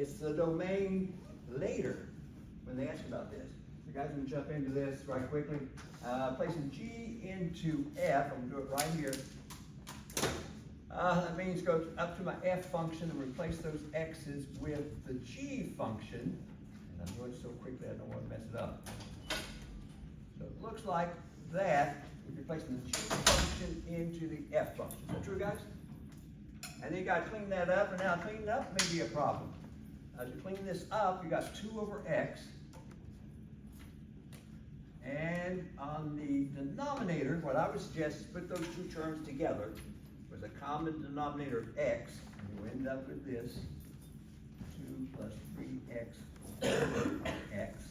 It's the domain later when they ask about this. So guys, I'm gonna jump into this right quickly. Placing G into F, I'm gonna do it right here. That means go up to my F function and replace those X's with the G function. And I'm doing it so quickly I don't want to mess it up. So it looks like that if you're placing the G function into the F function. Is that true, guys? And then you got to clean that up, and now cleaning up may be a problem. As you clean this up, you got 2 over X. And on the denominator, what I would suggest is put those two terms together with a common denominator of X, and you end up with this 2 plus 3X over X.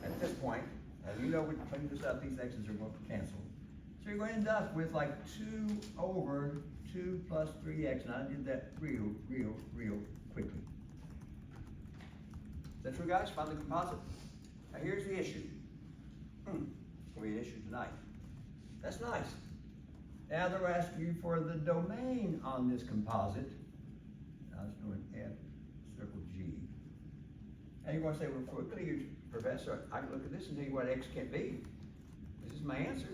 At this point, as you know, when you clean this up, these X's are going to cancel. So you're going to end up with like 2 over 2 plus 3X, and I did that real quickly. Is that true, guys? Find the composite. Now here's the issue. It's going to be an issue tonight. That's nice. Now they're asking you for the domain on this composite. I was doing F, circle G. And you're going to say, well, quickly, Professor, I can look at this and tell you what X can be. This is my answer.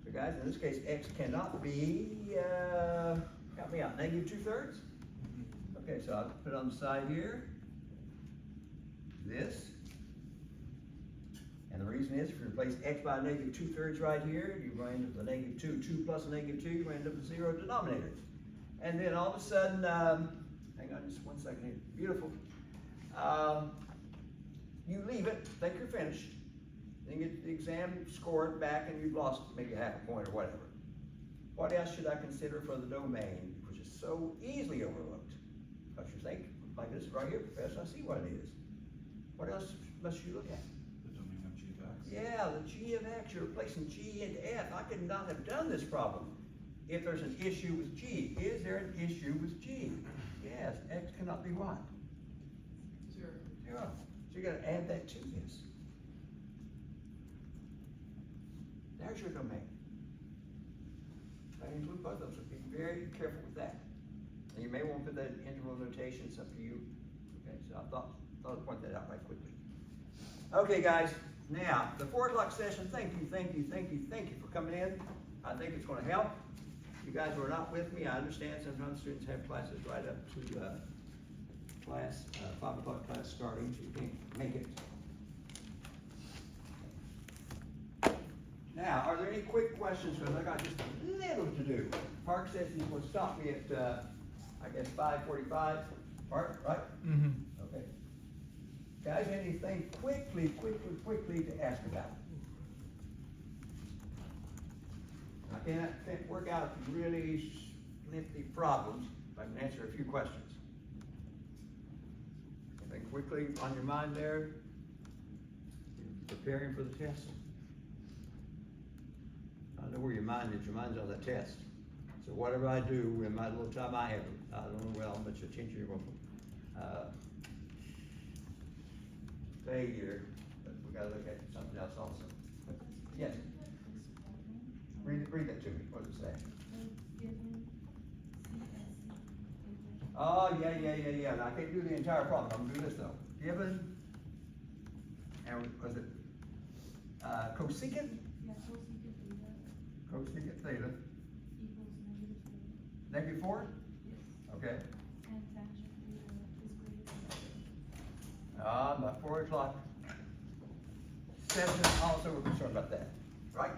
So guys, in this case, X cannot be, help me out, negative 2/3? Okay, so I'll put it on the side here. This. And the reason is, if you replace X by negative 2/3 right here, you're going to end up with a negative 2. 2 plus a negative 2, you're going to end up with 0 denominator. And then all of a sudden, hang on just 1 second here. Beautiful. You leave it, think you're finished. Then get the exam scored back and you've lost maybe half a point or whatever. What else should I consider for the domain, which is so easily overlooked? Because you think, like this right here, Professor, I see what it is. What else must you look at? The domain of G of X. Yeah, the G of X, you're replacing G into F. I could not have done this problem if there's an issue with G. Is there an issue with G? Yes, X cannot be what? 0. 0. So you gotta add that to this. There's your domain. I include both of them, so be very careful with that. And you may want to put that in interval notation, it's up to you. Okay, so I thought I'd point that out right quickly. Okay, guys, now, the 4 o'clock session, thank you for coming in. I think it's gonna help. You guys who are not with me, I understand sometimes students have classes right up to 5 o'clock class starting, so you can't make it. Now, are there any quick questions? Because I got just a little to do. Park says he will stop me at, I guess, 5:45. Park, right? Mm-hmm. Okay. Guys, anything quickly to ask about? I can't work out really nifty problems, but I can answer a few questions. Anything quickly on your mind there? You're preparing for the test? I know where your mind is. Your mind's on that test. So whatever I do in my little time I have, I don't know well how much attention you're going to failure, but we got to look at something else also. Yes. Read that to me. What does it say? Oh, yeah. Now, I can't do the entire problem. I'm gonna do this though. Given, and was it cosecant? Yeah, Cosecant theta. equals -3. Negative 4? Yes. Okay. And tangent theta is greater than 0. By 4 o'clock session, also we're concerned about that, right?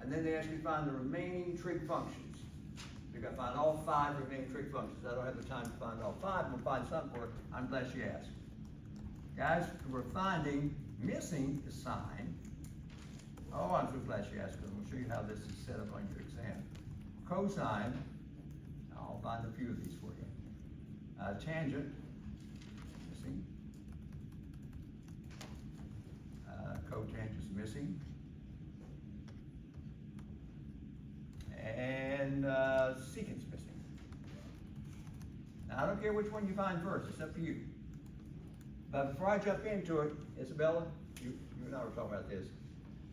And then they ask you to find the remaining trig functions. You've got to find all 5 remaining trig functions. I don't have the time to find all 5. I'm going to find some for it. I'm glad she asked. Guys, we're finding missing the sign. Oh, I'm so glad she asked, because I'm going to show you how this is set up on your exam. Cosine, I'll find a few of these for you. Tangent, missing. Cotangent's missing. And secant's missing. Now, I don't care which one you find first, it's up to you. But before I jump into it, Isabella, you and I were talking about this.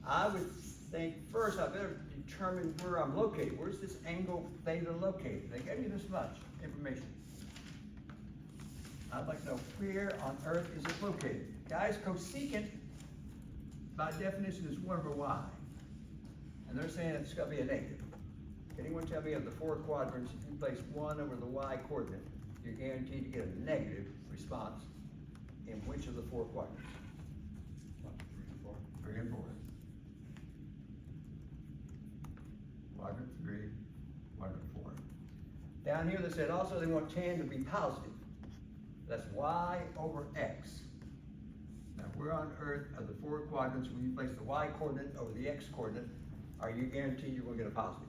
I would think first I better determine where I'm located. Where's this angle theta located? They gave me this much information. I'd like to know where on earth is it located? Guys, cosecant, by definition, is 1 over y. And they're saying it's gotta be a negative. Anyone tell me of the 4 quadrants, if you place 1 over the y coordinate, you're guaranteed to get a negative response in which of the 4 quadrants? 1, 3, and 4. 3 and 4. Quadrant 3, quadrant 4. Down here they said also they want tan to be positive. That's y over x. Now where on earth of the 4 quadrants, when you place the y coordinate over the x coordinate, are you guaranteed you're going to get a positive?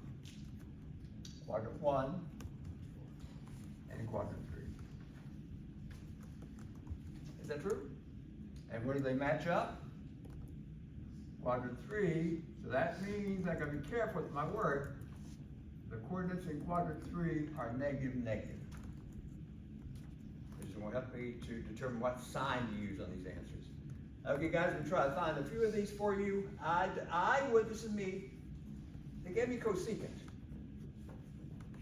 Quadrant 1 and quadrant 3. Is that true? And where do they match up? Quadrant 3, so that means I gotta be careful with my word. The coordinates in quadrant 3 are negative, negative. This is gonna help me to determine what sign to use on these answers. Okay guys, we'll try to find a few of these for you. I would, this is me, they gave me cosecant.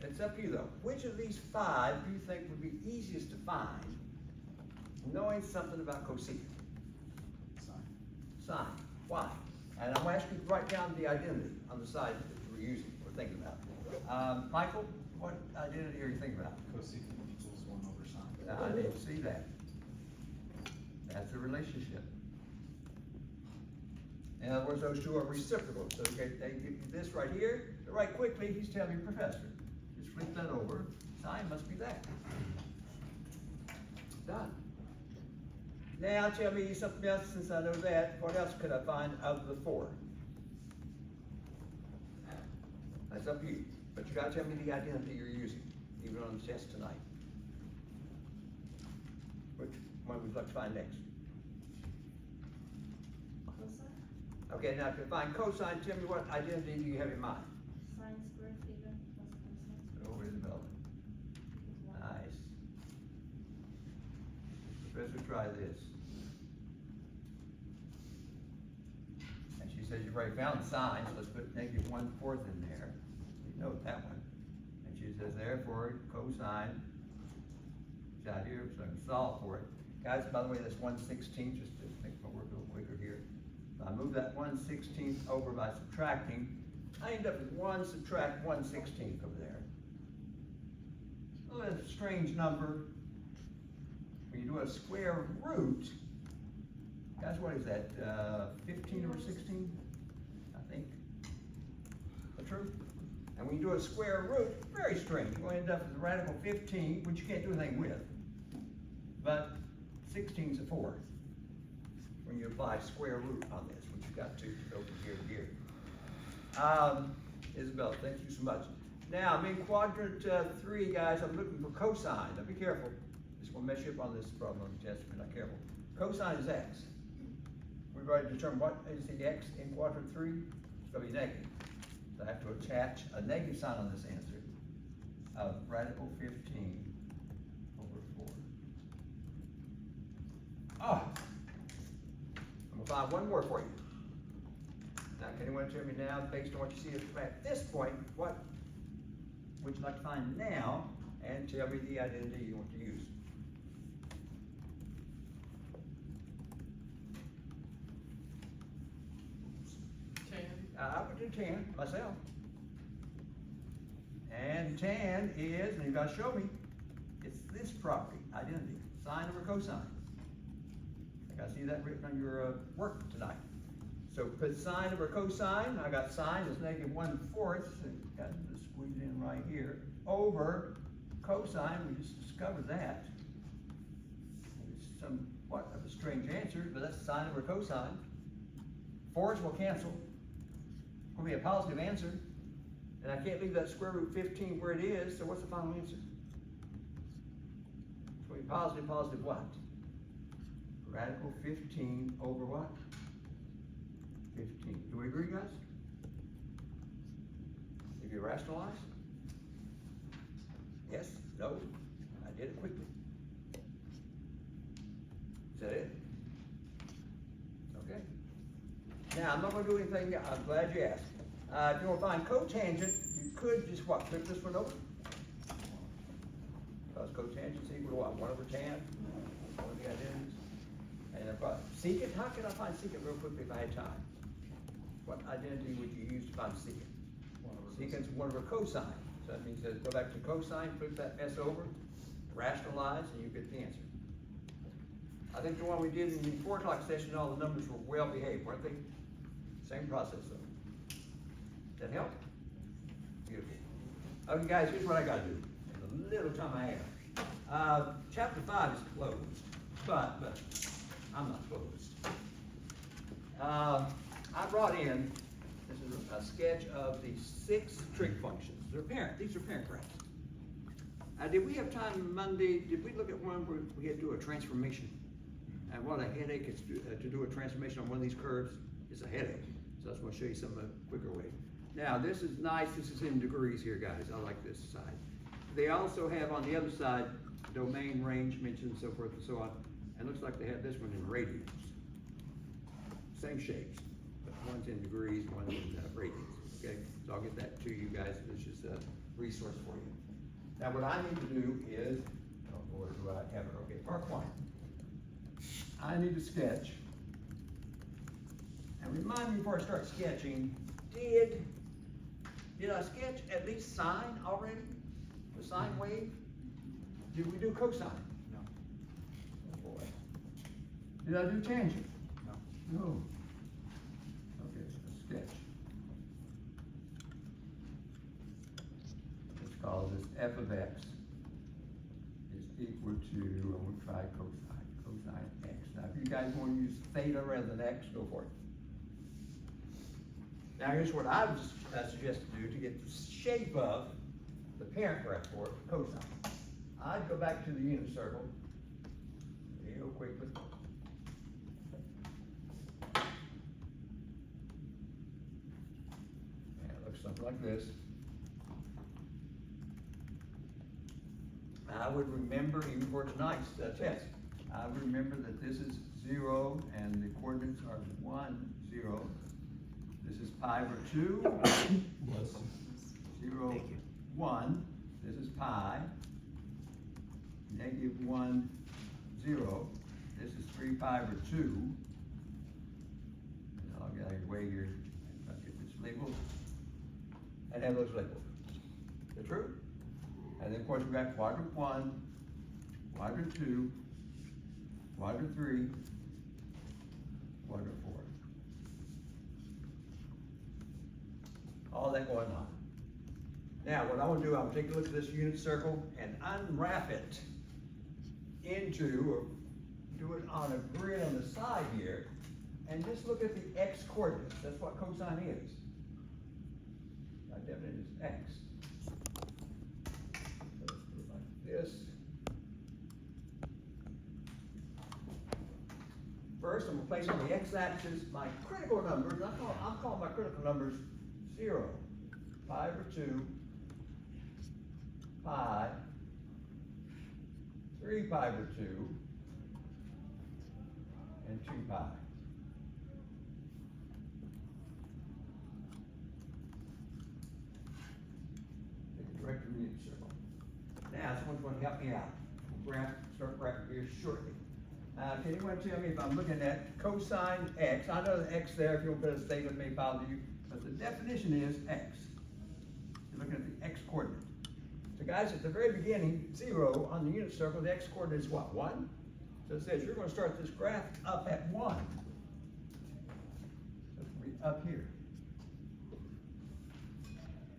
It's up to you though. Which of these 5 do you think would be easiest to find knowing something about cosecant? Sine. Why? And I'm going to ask you to write down the identity on the side that you were using or thinking about. Michael, what identity are you thinking about? Cosecant equals 1 over sine. I didn't see that. That's a relationship. In other words, those two are reciprocal. So they give you this right here. So right quickly, he's telling me, Professor, just flip that over. Sine must be that. Done. Now tell me something else, since I know that. What else could I find of the 4? That's up to you. But you gotta tell me the identity you're using, even on the test tonight. Which one would you like to find next? Cosine? Okay, now to find cosine, tell me what identity do you have in mind? Sine squared theta plus cosine squared. Oh, Isabella. equals 1. Nice. Professor, try this. And she says you've already found sine, so let's put negative 1/4 in there. You know that one. And she says therefore cosine is out here, so I can solve for it. Guys, by the way, that's 1/16, just to make my work a little quicker here. If I move that 1/16 over by subtracting, I end up with 1 subtract 1/16 over there. Well, that's a strange number. When you do a square root, guys, what is that, 15 over 16? I think. The truth? And when you do a square root, very strange. You're going to end up with a radical 15, which you can't do anything with. But 16 is a 4. When you apply square root on this, which you've got to go from here to here. Isabel, thank you so much. Now, I'm in quadrant 3, guys. I'm looking for cosine. Now, be careful. This will mess you up on this problem on the test if you're not careful. Cosine is x. We've already determined what is the x in quadrant 3. It's going to be negative. So I have to attach a negative sign on this answer of radical 15 over 4. Oh! I'm going to find one more for you. Now, can anyone tell me now, based on what you see at this point, what would you like to find now, and tell me the identity you want to use? I would do tan myself. And tan is, and you gotta show me, it's this property, identity, sine over cosine. I gotta see that written on your work tonight. So put sine over cosine, I got sine is negative 1/4, so got to squeeze it in right here, over cosine, we just discovered that. It's somewhat of a strange answer, but that's sine over cosine. 4's will cancel. It's going to be a positive answer, and I can't leave that square root 15 where it is, so what's the final answer? It's going to be positive, positive what? Radical 15 over what? 15. Do we agree, guys? If you rationalize? Yes? No? I did it quickly. Is that it? Okay. Now, I'm not going to do anything. I'm glad you asked. If you want to find cotangent, you could just what? Flip this one over. Because cotangent is equal to what? 1 over tan? identities. And if I, secant, how can I find secant real quickly if I had time? What identity would you use to find secant? Secant's one over cosine, so that means that go back to cosine, flip that S over, rationalize, and you get the answer. I think the one we did in the 4 o'clock session, all the numbers were well behaved, weren't they? Same process though. Does that help? Beautiful. Okay guys, here's what I gotta do, in the little time I have. Chapter 5 is closed, but I'm not closed. I brought in, this is a sketch of the 6 trig functions. These are parent graphs. Did we have time Monday, did we look at one where we had to do a transformation? And what a headache is to do a transformation on one of these curves is a headache. So I just want to show you some quicker way. Now this is nice, this is in degrees here guys, I like this side. They also have on the other side, domain, range, mention, and so forth and so on. And it looks like they have this one in radians. Same shapes, but one's in degrees, one's in radians, okay? So I'll get that to you guys, it's just a resource for you. Now what I need to do is, oh boy, do I have it, okay, part 1. I need to sketch. And remind me before I start sketching, did I sketch at least sine already? The sine wave? Did we do cosine? No. Oh boy. Did I do tangent? No. No. Okay, so sketch. Let's call this f of x is equal to, I'm going to try cosine x. Now if you guys want to use theta rather than x, go for it. Now here's what I would suggest to do to get the shape of the parent graph for it, cosine. I'd go back to the unit circle real quickly. And it looks something like this. I would remember, even for tonight's test, I would remember that this is 0 and the coordinates are 1, 0. This is pi over 2, 0, 1. This is pi, negative 1, 0. This is 3 pi over 2. And I'll get out of your way here. I'll get this labeled. And have those labeled. Is that true? And then of course we got quadrant 1, quadrant 2, quadrant 3, quadrant 4. All that going on. Now, what I want to do, I'm going to take a look at this unit circle and unwrap it into, or do it on a grid on the side here, and just look at the x coordinates. That's what cosine is. My definition is x. So let's do it like this. First, I'm going to place on the x-axis my critical numbers. I'm calling my critical numbers 0, pi over 2, pi, 3 pi over 2, and 2 pi. Take a direct unit circle. Now, someone's going to help me out. We'll start graphing here shortly. Can anyone tell me if I'm looking at cosine x? I know the x there, if you don't put a theta, it may bother you, but the definition is x. You're looking at the x coordinate. So guys, at the very beginning, 0 on the unit circle, the x coordinate is what, 1? So it says you're going to start this graph up at 1. So it's going to be up here.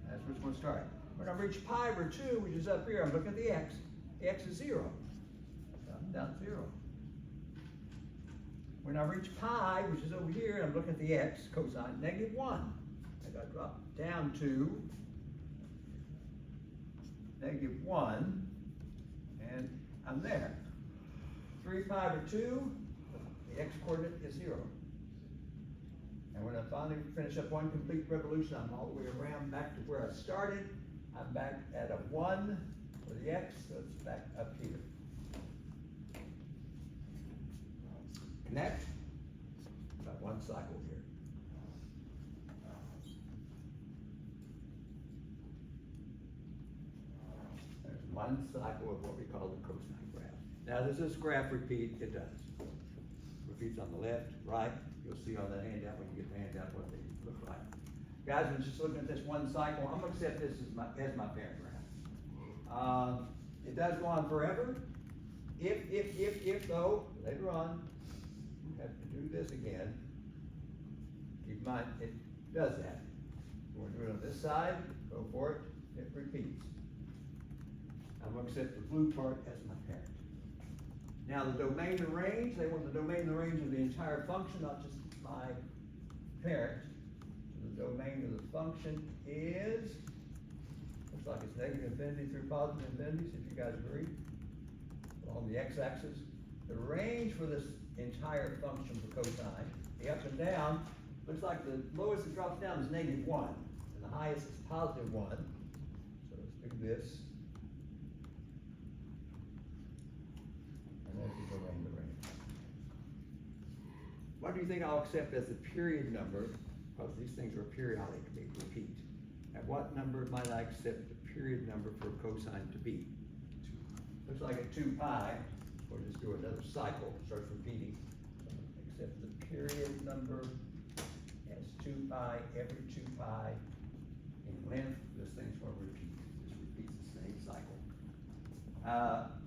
That's where it's going to start. When I reach pi over 2, which is up here, I'm looking at the x. The x is 0. So I'm down 0. When I reach pi, which is over here, I'm looking at the x, cosine, negative 1. I got to drop down to negative 1, and I'm there. 3 pi over 2, the x coordinate is 0. And when I finally finish up one complete revolution, I'm all the way around back to where I started. I'm back at a 1 for the x, so it's back up here. Connect. About one cycle here. There's one cycle of what we call the cosine graph. Now, does this graph repeat? It does. Repeats on the left, right. You'll see on the handout when you get the handout what they look like. Guys, we're just looking at this one cycle. I'm gonna accept this as my parent graph. It does go on forever. If though, later on, you have to do this again. Keep in mind, it does that. We're doing it on this side, go for it, it repeats. I'm gonna accept the blue part as my parent. Now the domain and range, they want the domain and range of the entire function, not just my parent. So the domain of the function is, looks like it's negative infinity through positive infinities, if you guys agree, along the x-axis. The range for this entire function for cosine, the up and down, looks like the lowest it drops down is -1, and the highest is +1. So let's do this. And there's the domain of the range. What do you think I'll accept as the period number? Because these things are periodic, they repeat. At what number might I accept the period number for cosine to be? Looks like at 2 pi, we'll just do another cycle, starts repeating. Accept the period number as 2 pi every 2 pi in length. This thing's going to repeat, just repeats the same cycle.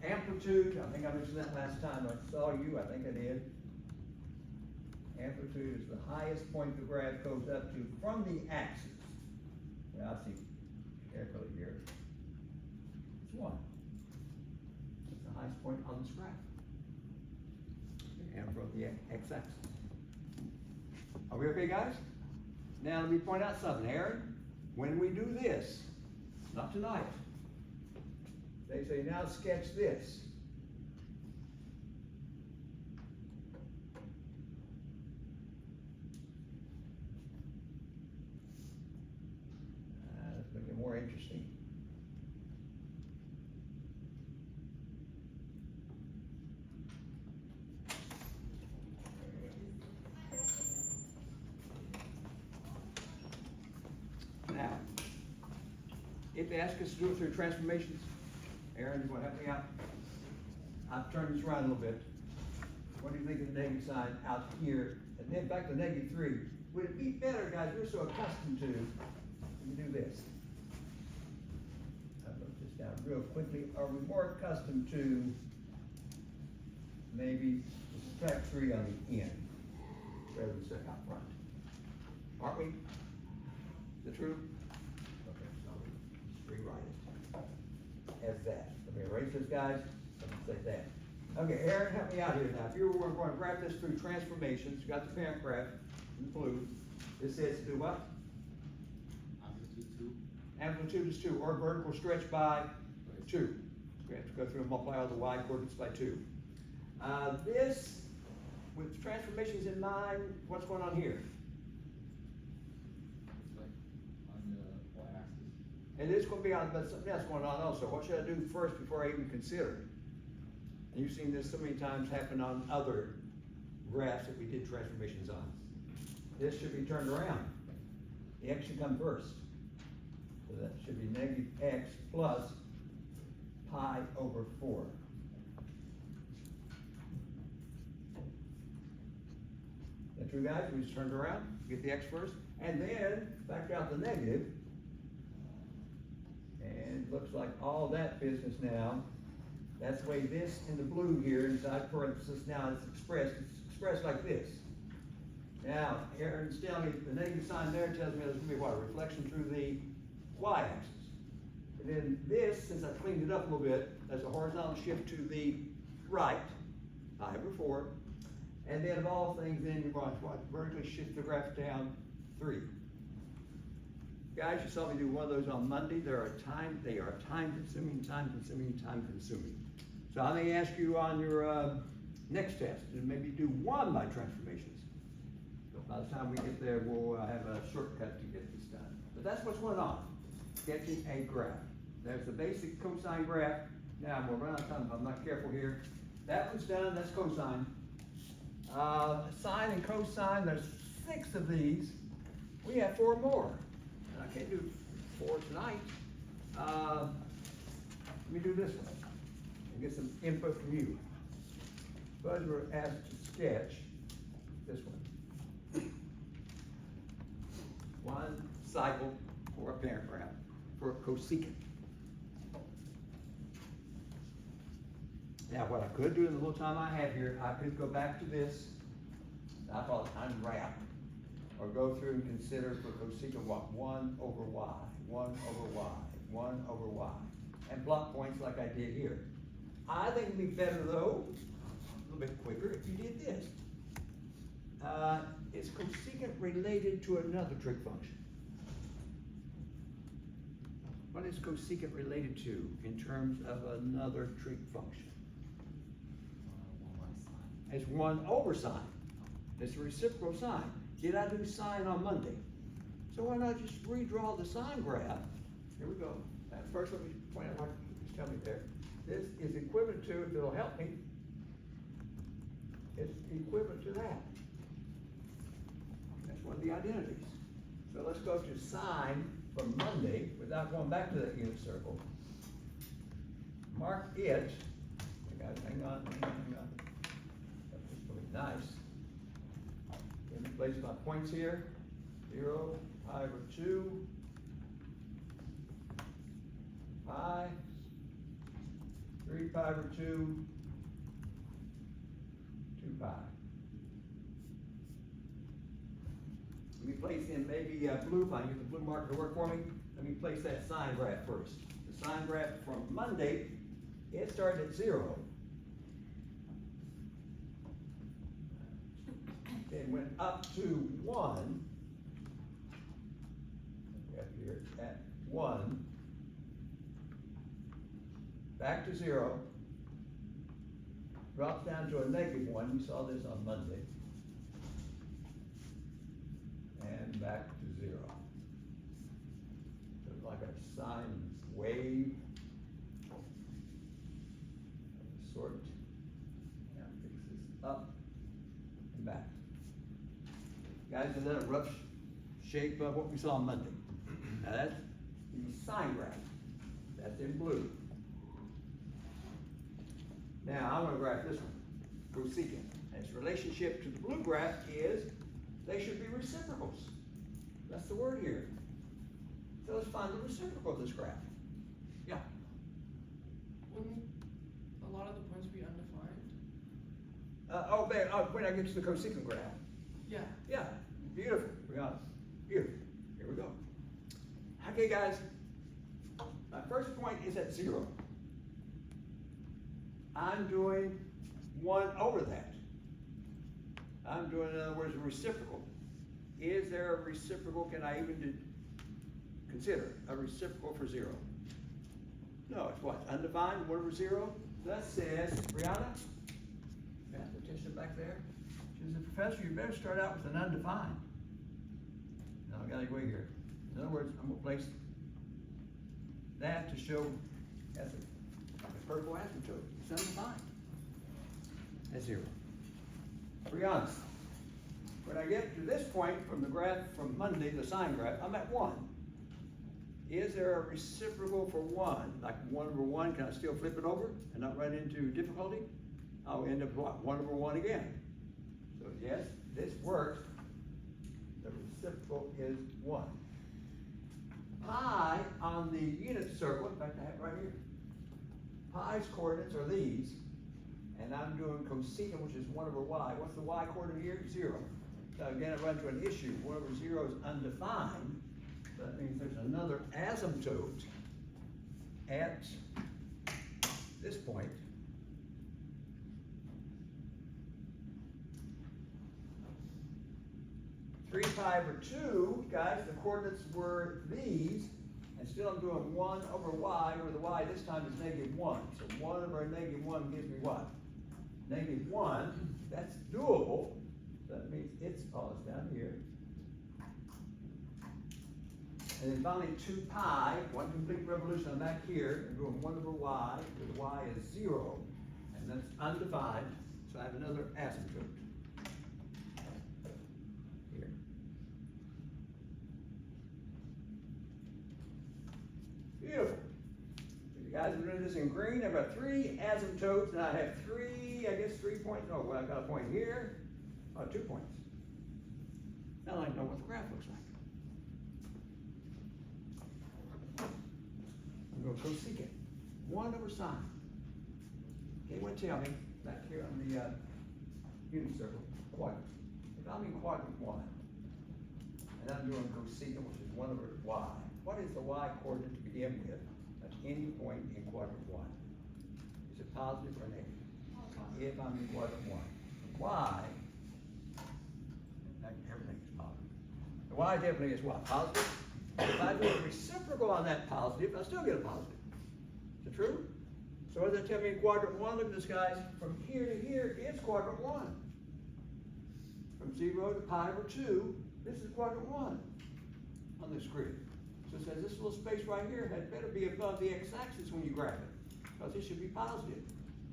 Amplitude, I think I mentioned that last time I saw you, I think I did. Amplitude is the highest point the graph goes up to from the axis. Now I see carefully here. It's 1. It's the highest point on this graph. And from the x-axis. Are we okay, guys? Now let me point out something, Aaron. When we do this, not tonight, they say now sketch this. Let's make it more interesting. Now, if they ask us to do it through transformations, Aaron, you want to help me out? I've turned this around a little bit. What do you think of the negative sign out here? And then back to -3. Would it be better, guys, we're so accustomed to, let me do this. I wrote this down real quickly. Are we more accustomed to maybe subtract 3 on the end rather than set out front? Aren't we? Is it true? Okay, so let's rewrite it as that. Let me erase this, guys. Let me say that. Okay, Aaron, help me out here now. If you were going to graph this through transformations, you got the parent graph in blue. This says to do what? Amplitude 2. Amplitude is 2, or vertical stretch by 2. We have to go through and multiply all the y coordinates by 2. This, with transformations in mind, what's going on here? It's like on the y-axis. And it's going to be on, but something else going on also. What should I do first before I even consider it? And you've seen this so many times happen on other graphs that we did transformations on. This should be turned around. The x should come first. So that should be -x plus pi over 4. Is that true, guys? We just turned around, get the x first, and then factor out the negative. And it looks like all that business now, that's the way this in the blue here inside parenthesis now it's expressed like this. Now, Aaron's telling me the negative sign there tells me there's going to be what? A reflection through the y-axis. And then this, since I cleaned it up a little bit, there's a horizontal shift to the right, pi over 4. And then of all things, then you're going to what? Vertically shift the graph down 3. Guys, you saw me do one of those on Monday. They are time consuming. So I may ask you on your next test to maybe do 1 by transformations. But by the time we get there, we'll have a shortcut to get this done. But that's what's going on. Sketching a graph. There's the basic cosine graph. Now I'm going to run out of time if I'm not careful here. That one's done. That's cosine. Sine and cosine, there's 6 of these. We have 4 more. And I can't do 4 tonight. Let me do this one. and get some input from you. Suppose we're asked to sketch this one. One cycle for a parent graph, for a cosecant. Now, what I could do in the little time I have here, I could go back to this, I call it unwrap, or go through and consider for cosecant what? 1 over y, 1 over y, 1 over y, and plot points like I did here. I think it'd be better though, a little bit quicker, if you did this. Is cosecant related to another trig function? What is cosecant related to in terms of another trig function? 1 by sine. It's 1 over sine. It's a reciprocal sign. Did I do sine on Monday? So why not just redraw the sine graph? Here we go. First, let me point out what you tell me there. This is equivalent to, if it'll help me, it's equivalent to that. That's one of the identities. So let's go to sine from Monday without going back to that unit circle. Mark it. Hang on. That was really nice. Let me place my points here. 0, pi over 2, pi, 3 pi over 2, 2 pi. Let me place in maybe blue, if I can get the blue marker to work for me. Let me place that sine graph first. The sine graph from Monday, it started at 0. Then went up to 1. Up here at 1. Back to 0. Drops down to a -1. We saw this on Monday. And back to 0. So it's like a sine wave of a sort. Now fix this up and back. Guys, is that a rough shape of what we saw on Monday? Now that's the sine graph. That's in blue. Now I want to graph this one, cosecant. And its relationship to the blue graph is they should be reciprocals. That's the word here. So let's find the reciprocal of this graph. Yeah. Wouldn't a lot of the points be undefined? When I get to the cosecant graph. Yeah. Yeah, beautiful. We got it. Beautiful. Here we go. Okay, guys. My first point is at 0. I'm doing 1 over that. I'm doing, in other words, a reciprocal. Is there a reciprocal? Can I even consider a reciprocal for 0? No, it's what? Undefined, 1 over 0? That says, Brianna, mathematician back there, she says, Professor, you better start out with an undefined. No, I gotta go here. In other words, I'm gonna place that to show as a purple asymptote. It's undefined. That's 0. Be honest. When I get to this point from the graph from Monday, the sine graph, I'm at 1. Is there a reciprocal for 1? Like 1 over 1, can I still flip it over and not run into difficulty? I'll end up what? 1 over 1 again. So yes, this works. The reciprocal is 1. Pi on the unit circle, in fact I have it right here. Pi's coordinates are these, and I'm doing cosecant, which is 1 over y. What's the y coordinate here? 0. So again, I run into an issue. 1 over 0 is undefined. So that means there's another asymptote at this point. Three pi over 2, guys, the coordinates were these, and still I'm doing 1 over y, where the y this time is -1. So 1 over -1 gives me what? -1. That's doable. So that means it's down here. And then finally 2 pi, 1 complete revolution, I'm back here, and doing 1 over y, where the y is 0, and that's undefined, so I have another asymptote. Here. Beautiful. So you guys are doing this in green, I've got three asymptotes, and I have three, I guess 3 points. Oh, well, I've got a point here, 2 points. Now I know what the graph looks like. I'm going to cosecant 1 over sine. Anyone tell me, back here on the unit circle, quadrant. If I'm in quadrant 1, and I'm doing cosecant, which is 1 over y, what is the y coordinate to begin with at any point in quadrant 1? Is it positive or negative? If I'm in quadrant 1. Y, everything is positive. The y definitely is what? Positive? If I do a reciprocal on that positive, I still get a positive. Is it true? So what does that tell me in quadrant 1? Look at this, guys. From here to here, it's quadrant 1. From 0 to pi over 2, this is quadrant 1 on this grid. So it says this little space right here had better be above the x-axis when you graph it, because it should be positive.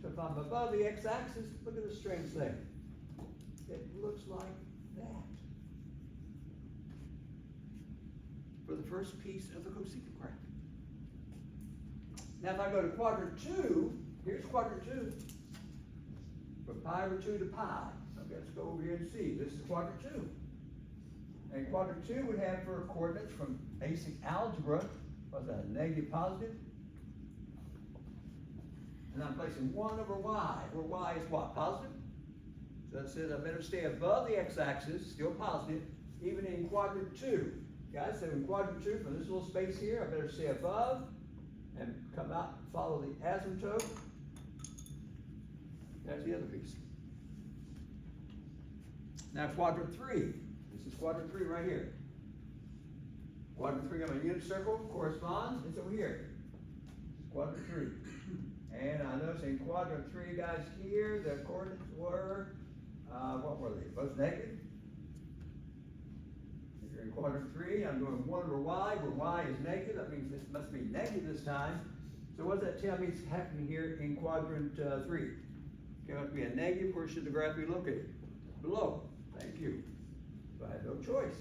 So if I'm above the x-axis, look at this strange thing. It looks like that. For the first piece of the cosecant graph. Now if I go to quadrant 2, here's quadrant 2. From pi over 2 to pi. Okay, let's go over here and see. This is quadrant 2. And quadrant 2 would have for coordinates from basic algebra, what's that, negative, positive? And I'm placing 1 over y, where y is what, positive? So that says I better stay above the x-axis, still positive, even in quadrant 2. Guys, so in quadrant 2, from this little space here, I better stay above and come out and follow the asymptote. There's the other piece. Now quadrant 3. This is quadrant 3 right here. Quadrant 3 on my unit circle corresponds, it's over here. Quadrant 3. And I notice in quadrant 3, guys, here, the coordinates were, what were they? Both negative. If you're in quadrant 3, I'm doing 1 over y, where y is negative. That means this must be negative this time. So what does that tell me is happening here in quadrant 3? It must be a negative. Where should the graph be located? Below. Thank you. So I have no choice.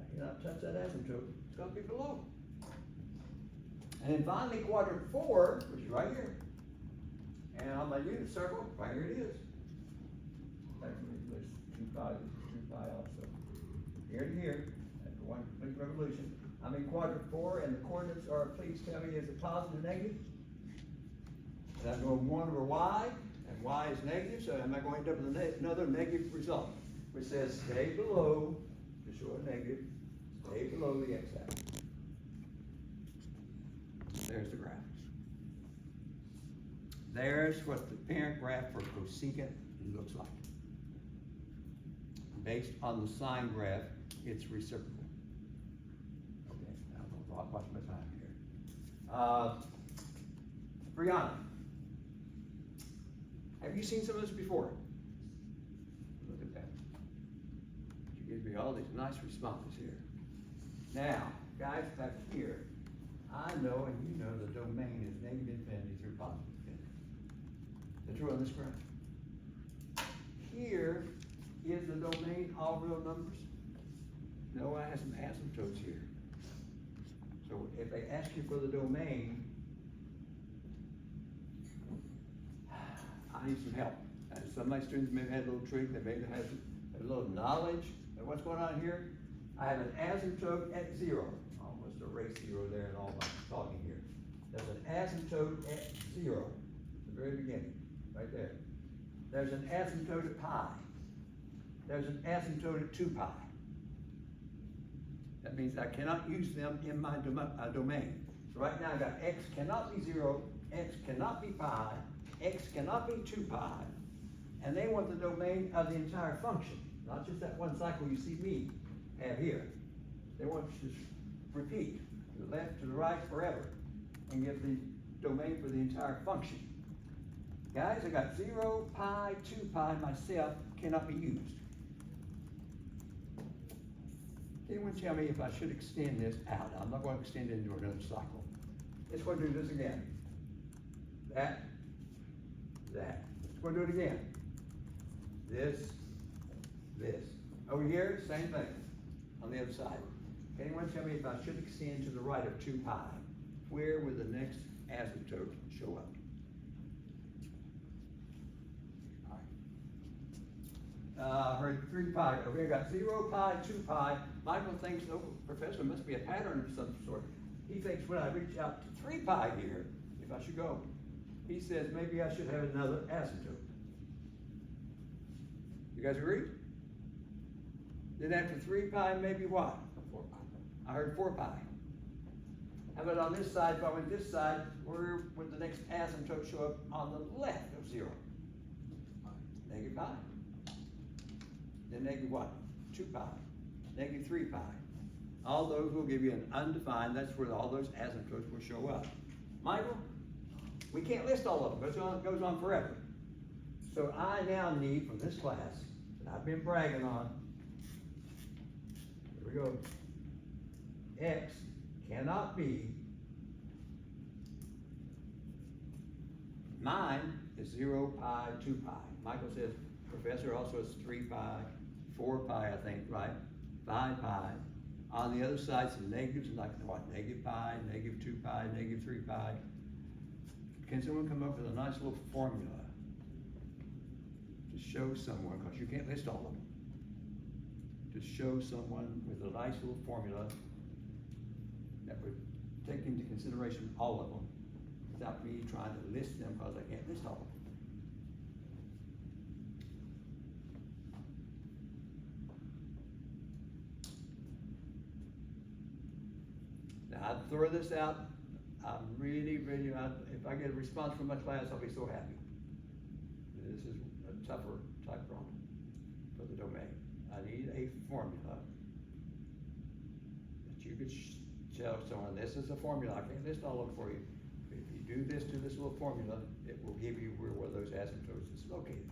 I cannot touch that asymptote. It's going to be below. And then finally, quadrant 4, which is right here. And on my unit circle, right here it is. Actually, there's 2 pi also. Here to here, that's one complete revolution. I'm in quadrant 4, and the coordinates are, please tell me, is it positive or negative? And I'm going 1 over y, and y is negative, so am I going to end up with another negative result, which says stay below, to show a negative, stay below the x-axis. There's the graph. There's what the parent graph for cosecant looks like. Based on the sine graph, it's reciprocal. Okay, I'm going to watch my time here. Brianna, have you seen some of this before? Look at that. She gives me all these nice responses here. Now, guys, back here, I know and you know the domain is negative infinity through positive infinity. That's true on this graph. Here is the domain all real numbers. No, I have some asymptotes here. So if they ask you for the domain, I need some help. And some of my students may have had a little trick, they may have a little knowledge of what's going on here. I have an asymptote at 0. Almost erase 0 there in all my talking here. There's an asymptote at 0, at the very beginning, right there. There's an asymptote at pi. There's an asymptote at 2 pi. That means I cannot use them in my domain. So right now I've got x cannot be 0, x cannot be pi, x cannot be 2 pi, and they want the domain of the entire function, not just that one cycle you see me have here. They want you to repeat to the left, to the right, forever, and get the domain for the entire function. Guys, I got 0, pi, 2 pi myself cannot be used. Anyone tell me if I should extend this out? I'm not going to extend it into another cycle. Let's go do this again. That. Let's go do it again. This. Over here, same thing. On the other side. Anyone tell me if I should extend to the right of 2 pi where would the next asymptote show up? I heard 3 pi, we got 0 pi, 2 pi. Michael thinks, oh, professor, must be a pattern of some sort. He thinks when I reach out to 3 pi here, if I should go, he says maybe I should have another asymptote. You guys agree? Then after 3 pi, maybe what? 4 pi. I heard 4 pi. How about on this side, if I went this side, where would the next asymptote show up on the left of 0? Negative pi. Then negative what? 2 pi. Negative 3 pi. All those will give you an undefined, that's where all those asymptotes will show up. Michael, we can't list all of them, it goes on forever. So I now need from this class, that I've been bragging on, here we go, x cannot be, mine is 0 pi, 2 pi. Michael says, professor also is 3 pi, 4 pi, I think, right? 5 pi. On the other side, some negatives, like what? Negative pi, negative 2 pi, negative 3 pi. Can someone come up with a nice little formula to show someone, because you can't list all of them, to show someone with a nice little formula that would take into consideration all of them without me trying to list them because I can't list all of them. Now, I'd throw this out. I'm really, if I get a response from my class, I'll be so happy. This is a tougher type problem for the domain. I need a formula that you could tell someone, this is a formula. I can't list all of them for you. But if you do this to this little formula, it will give you where one of those asymptotes is located.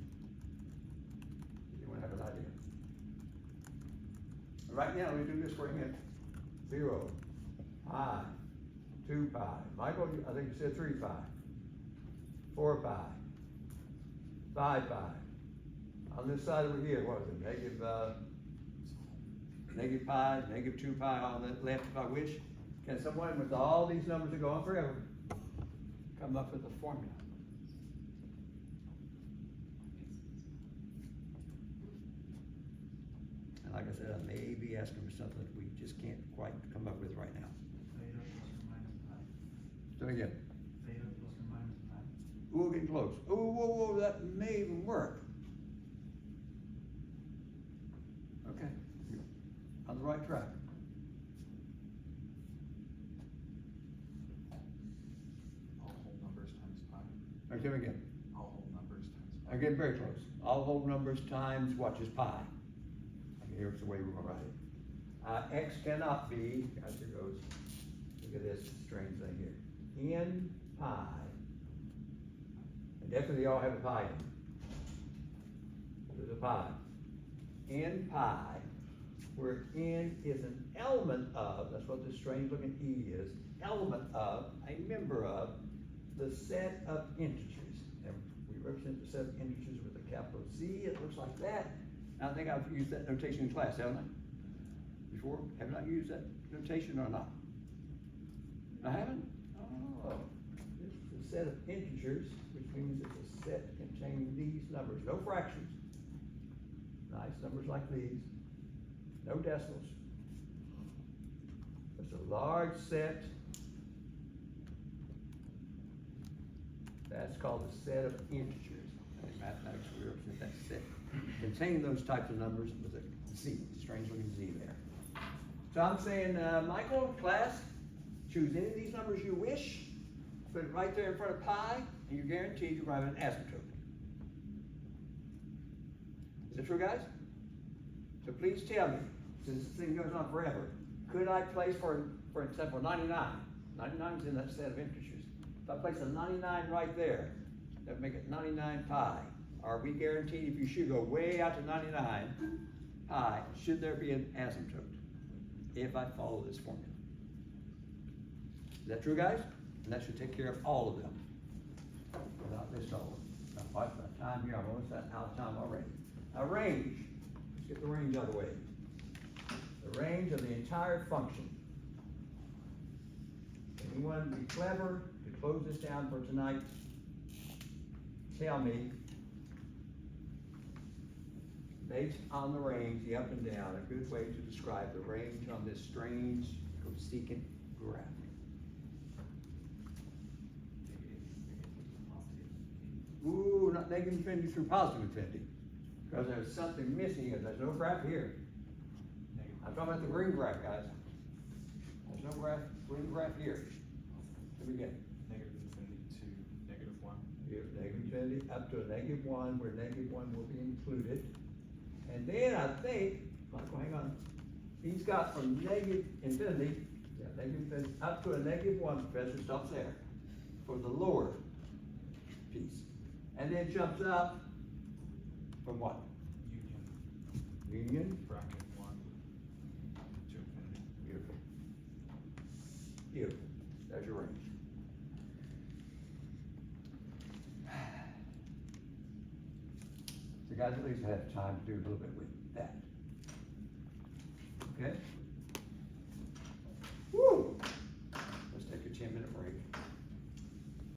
You want to have an idea. Right now, we do this for a hint. 0 pi, 2 pi. Michael, I think you said 3 pi. 4 pi. 5 pi. On this side over here, what was it? Negative pi, negative 2 pi on the left if I wish. Can someone with all these numbers that go on forever come up with a formula? And like I said, I may be asking for something that we just can't quite come up with right now. Theta plus or minus pi. Do it again. Theta plus or minus pi. Ooh, getting close. Ooh, whoa, that may even work. Okay, you're on the right track. All whole numbers times pi. Okay, again. All whole numbers times pi. Again, very close. All whole numbers times what is pi. Okay, here's the way we're gonna write it. X cannot be, guys, here goes. Look at this strange thing here. N pi. And definitely all have a pi in. There's a pi. N pi, where N is an element of, that's what this strange looking E is, element of, a member of, the set of integers. And we represent the set of integers with a capital Z, it looks like that. And I think I've used that notation in class, haven't I? Before, have I used that notation or not? I haven't? Oh, this is a set of integers, which means it's a set containing these numbers, no fractions. Nice numbers like these, no decimals. It's a large set. That's called a set of integers. In mathematics, we represent that set containing those types of numbers with a Z, strange looking Z there. So I'm saying, Michael, class, choose any of these numbers you wish, put it right there in front of pi, and you're guaranteed you're going to have an asymptote. Is that true, guys? So please tell me, since this thing goes on forever, could I place, for example, 99? 99 is in that set of integers. If I place a 99 right there, that would make it 99 pi. Are we guaranteed if you should go way out to 99 pi, should there be an asymptote? If I follow this formula. Is that true, guys? And that should take care of all of them. Without this all of them. Now, watch my time here, I'm almost out of time already. A range. Let's get the range out of the way. The range of the entire function. want to be clever to close this down for tonight? Tell me, based on the range, the up and down, a good way to describe the range on this strange cosecant graph. Ooh, not negative infinity through positive infinity. Because there's something missing here. There's no graph here. I'm talking about the green graph, guys. There's no green graph here. To begin. Negative infinity to -1. Here, negative infinity up to a -1, where -1 will be included. And then I think, Michael, hang on. He's got from negative infinity up to a -1, Professor, stops there for the lower piece. And then jumps up from what? Union. Bracket 1 to infinity. Beautiful. Beautiful. There's your range. So guys, at least have time to do a little bit with that. Okay?